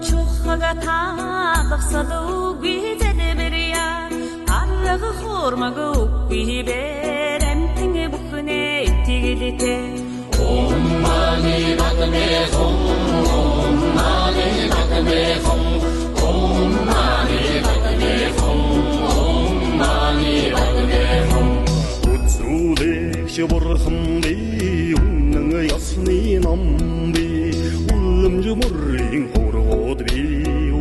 чухага таалгасалуги зэдбэрия арга хормагуги берэмтэнгэ бүхнэ итгэлитэ Mani Padme Hum, Om Mani Padme Hum, Om Mani Padme Hum, Om Mani Padme Hum. Utsudesh burhambi, unang yasni nambi, ulam jumuring horodbi,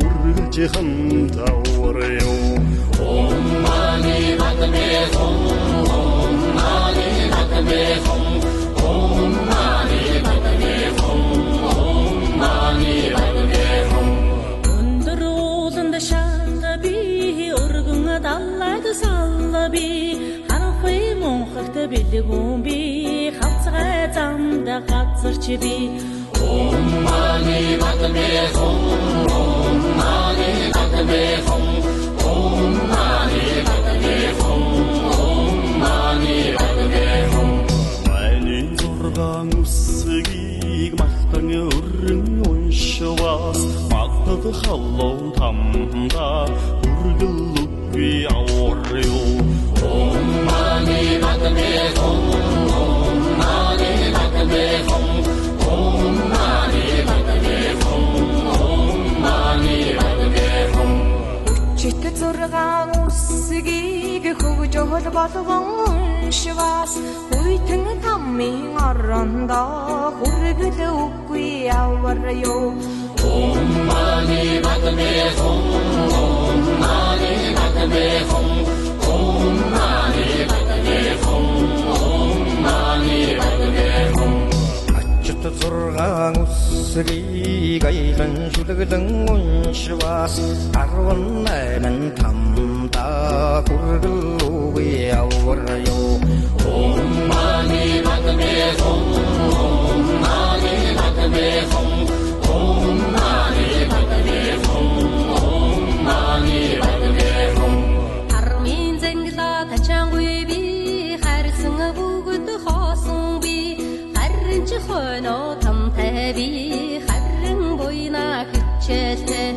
urgje hamtawaryo. Om Mani Padme Hum, Om Mani Padme Hum, Om Mani Padme Hum, Om Mani Padme Hum. өндөр ууланд шалби өргөн даллайд салби харахуй монхогт бэлгүүн би хавцгай замда газарч би Om Mani Padme Hum, Om Mani Padme Hum, Om Mani Padme Hum, Om Mani Padme Hum. Майнын зургаан үсгийг махтан өрн уншвас махтад халлоо тамда үргэл үгүй аварё. Om Mani Padme Hum, Om Mani Padme Hum, Om Mani Padme Hum, Om Mani Padme Hum. чит зургаан үсгийг хөгжөөл болгон уншвас хүйтэн таммын орондоо хүргэл үгүй аварё Om Mani Padme Hum, Om Mani Padme Hum, Om Mani Padme Hum, Om Mani Padme Hum. Ачт зургаан үсгийг айлан шүлгэлэн уншвас 18 тамда хүргэл үгүй аварё. Om Mani Padme Hum, Om Mani Padme Hum, Om Mani Padme Hum, Om Mani Padme Hum. армын зэнглэ тачаангүй би харсан бүгд хоосон би харин ч хойно тамтай би харин буйна хичээлтэй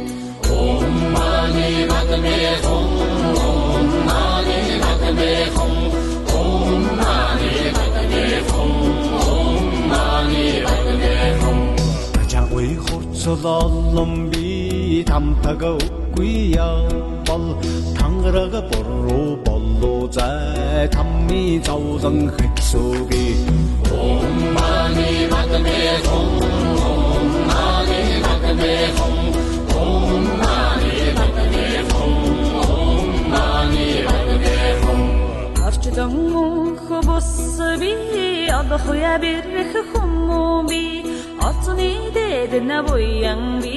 Om Mani Padme Hum, Om Mani Padme Hum, Om Mani Padme Hum, Om Mani Padme Hum. Жаггүй хурцлолон би тамтага үгүй явбал тангарага боруу боллоо зай тамми завлан хэцүүги. Om Mani Padme Hum, Om Mani Padme Hum, Om Mani Padme Hum, Om Mani Padme Hum. орчдон хобос би алхуя бирх хүмүүби олцны дэднэ буян би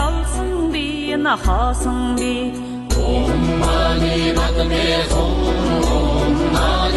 олсон би нахасан би Om Mani Padme Hum, Om Mani